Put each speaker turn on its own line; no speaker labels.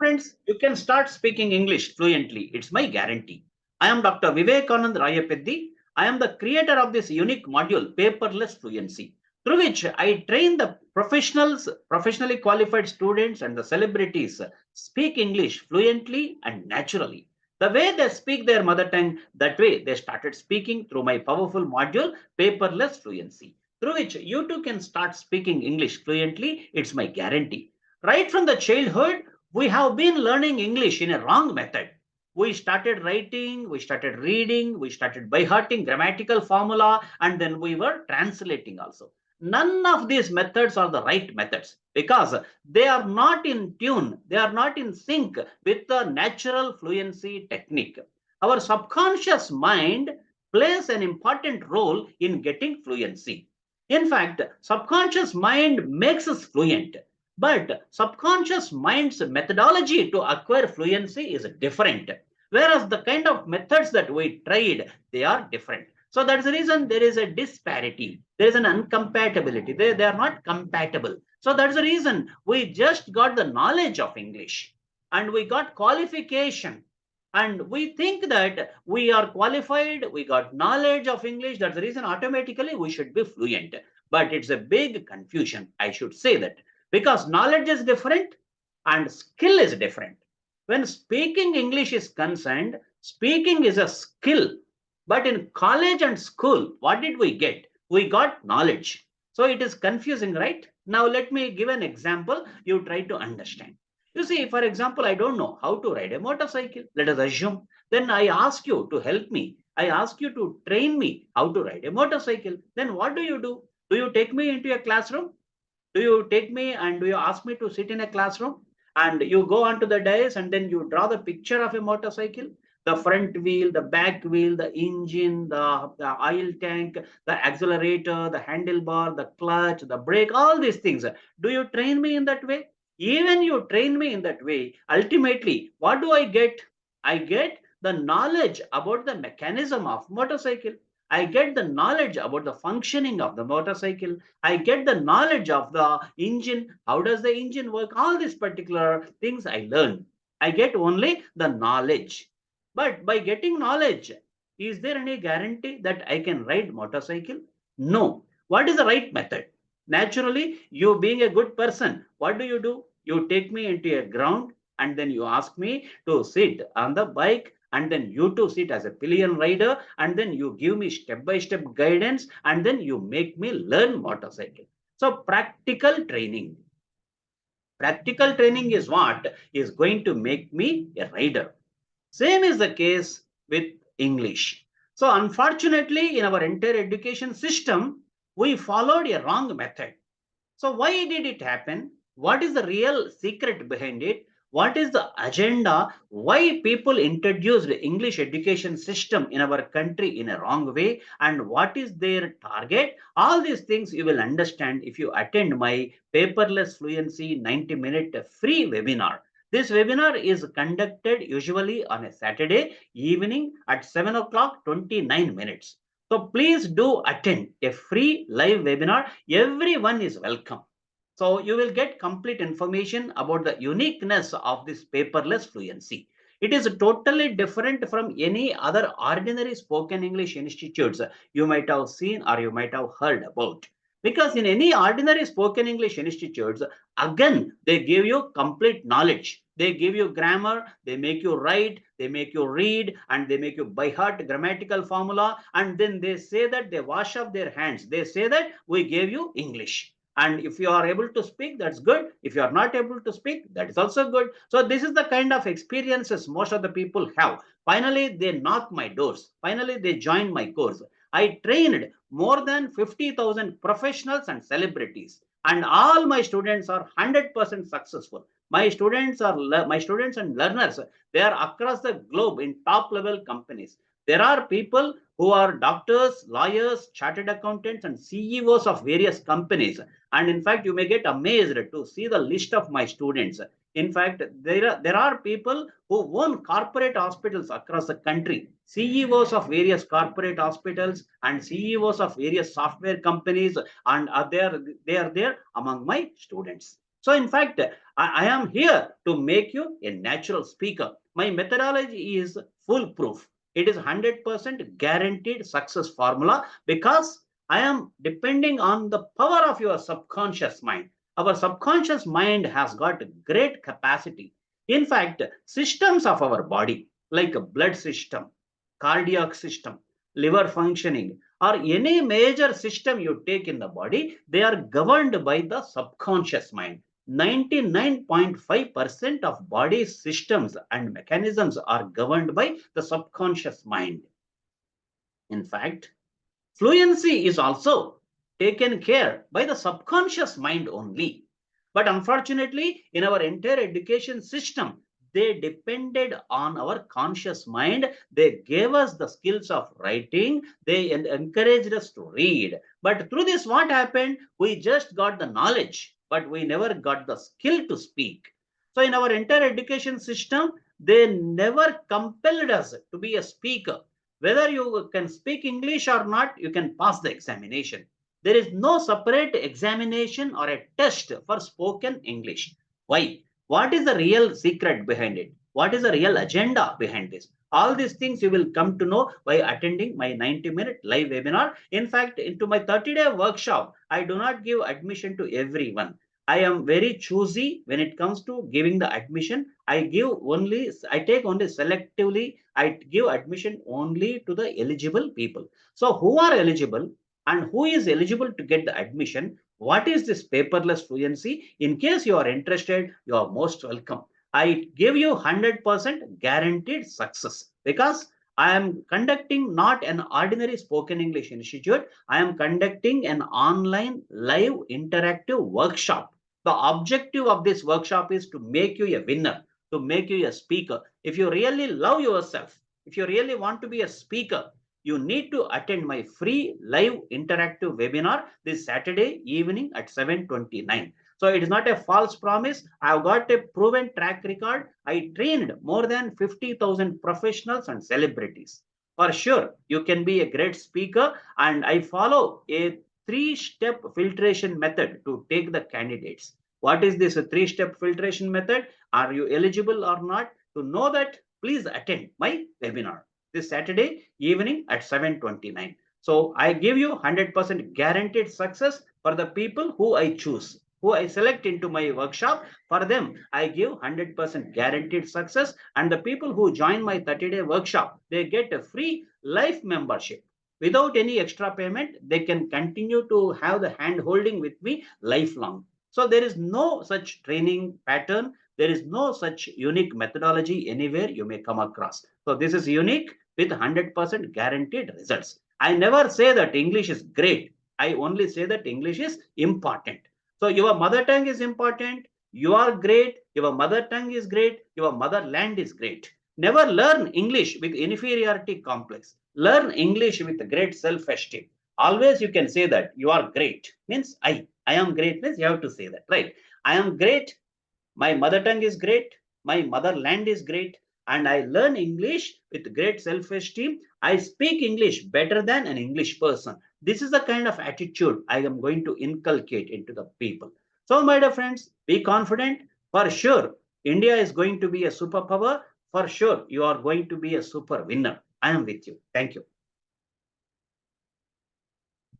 Friends, you can start speaking English fluently. It's my guarantee. I am Dr. Vivekanand Rayapeddi. I am the creator of this unique module, Paperless Fluency, through which I train the professionals, professionally qualified students, and the celebrities speak English fluently and naturally. The way they speak their mother tongue, that way they started speaking through my powerful module, Paperless Fluency, through which you too can start speaking English fluently. It's my guarantee. Right from the childhood, we have been learning English in a wrong method. We started writing, we started reading, we started by hearting grammatical formula, and then we were translating also. None of these methods are the right methods because they are not in tune, they are not in sync with the natural fluency technique. Our subconscious mind plays an important role in getting fluency. In fact, subconscious mind makes us fluent, but subconscious mind's methodology to acquire fluency is different. Whereas the kind of methods that we tried, they are different. So that's the reason there is a disparity. There is an incompatibility. They are not compatible. So that's the reason we just got the knowledge of English and we got qualification. And we think that we are qualified, we got knowledge of English. That's the reason automatically we should be fluent. But it's a big confusion. I should say that because knowledge is different and skill is different. When speaking English is concerned, speaking is a skill. But in college and school, what did we get? We got knowledge. So it is confusing, right? Now let me give an example. You try to understand. You see, for example, I don't know how to ride a motorcycle. Let us assume. Then I ask you to help me. I ask you to train me how to ride a motorcycle. Then what do? Do you take me into a classroom? Do you take me and do you ask me to sit in a classroom and you go onto the dais and then you draw the picture of a motorcycle, the front wheel, the back wheel, the engine, the oil tank, the accelerator, the handlebar, the clutch, the brake, all these things. Do you train me in that way? Even you train me in that way, ultimately what do I get? I get the knowledge about the mechanism of motorcycle. I get the knowledge about the functioning of the motorcycle. I get the knowledge of the engine. How does the engine work? All these particular things I learn. I get only the knowledge. But by getting knowledge, is there any guarantee that I can ride motorcycle? No. What is the right method? Naturally, you being a good person, what do? You take me into a ground and then you ask me to sit on the bike and then you too sit as a pillion rider and then you give me step by step guidance and then you make me learn motorcycle. So practical training. Practical training is what is going to make me a rider. Same is the case with English. So unfortunately, in our entire education system, we followed a wrong method. So why did it happen? What is the real secret behind it? What is the agenda? Why people introduced English education system in our country in a wrong way? And what is their target? All these things you will understand if you attend my Paperless Fluency 90-minute free webinar. This webinar is conducted usually on a Saturday evening at 7 o'clock 29 minutes. So please do attend a free live webinar. Everyone is welcome. So you will get complete information about the uniqueness of this paperless fluency. It is totally different from any other ordinary spoken English institutes you might have seen or you might have heard about. Because in any ordinary spoken English institutes, again, they give you complete knowledge. They give you grammar, they make you write, they make you read, and they make you by heart grammatical formula. And then they say that they wash up their hands. They say that we gave you English. And if you are able to speak, that's good. If you are not able to speak, that is also good. So this is the kind of experiences most of the people have. Finally, they knock my doors. Finally, they join my course. I trained more than 50,000 professionals and celebrities, and all my students are 100% successful. My students and learners. They are across the globe in top level companies. There are people who are doctors, lawyers, chartered accountants, and CEOs of various companies. And in fact, you may get amazed to see the list of my students. In fact, there are people who own corporate hospitals across the country, CEOs of various corporate hospitals and CEOs of various software companies, and they are there among my students. So in fact, I am here to make you a natural speaker. My methodology is foolproof. It is 100% guaranteed success formula because I am depending on the power of your subconscious mind. Our subconscious mind has got great capacity. In fact, systems of our body, like a blood system, cardiac system, liver functioning, or any major system you take in the body, they are governed by the subconscious mind. 99.5% of body systems and mechanisms are governed by the subconscious mind. In fact, fluency is also taken care by the subconscious mind only. But unfortunately, in our entire education system, they depended on our conscious mind. They gave us the skills of writing. They encouraged us to read. But through this, what happened? We just got the knowledge, but we never got the skill to speak. So in our entire education system, they never compelled us to be a speaker. Whether you can speak English or not, you can pass the examination. There is no separate examination or a test for spoken English. Why? What is the real secret behind it? What is the real agenda behind this? All these things you will come to know by attending my 90-minute live webinar. In fact, into my 30-day workshop, I do not give admission to everyone. I am very choosy when it comes to giving the admission. I take only selectively, I give admission only to the eligible people. So who are eligible and who is eligible to get the admission? What is this paperless fluency? In case you are interested, you are most welcome. I give you 100% guaranteed success because I am conducting not an ordinary spoken English institute. I am conducting an online live interactive workshop. The objective of this workshop is to make you a winner, to make you a speaker. If you really love yourself, if you really want to be a speaker, you need to attend my free live interactive webinar this Saturday evening at 7:29. So it is not a false promise. I've got a proven track record. I trained more than 50,000 professionals and celebrities. For sure, you can be a great speaker, and I follow a three-step filtration method to take the candidates. What is this three-step filtration method? Are you eligible or not? To know that, please attend my webinar this Saturday evening at 7:29. So I give you 100% guaranteed success for the people who I choose, who I select into my workshop. For them, I give 100% guaranteed success. And the people who join my 30-day workshop, they get a free life membership. Without any extra payment, they can continue to have the hand holding with me lifelong. So there is no such training pattern. There is no such unique methodology anywhere you may come across. So this is unique with 100% guaranteed results. I never say that English is great. I only say that English is important. So your mother tongue is important. You are great. Your mother tongue is great. Your motherland is great. Never learn English with inferiority complex. Learn English with great self-esteem. Always you can say that you are great. Means I am great means you have to say that, right? I am great. My mother tongue is great. My motherland is great. And I learn English with great self-esteem. I speak English better than an English person. This is the kind of attitude I am going to inculcate into the people. So, my dear friends, be confident. For sure, India is going to be a superpower. For sure, you are going to be a super winner. I am with you. Thank you.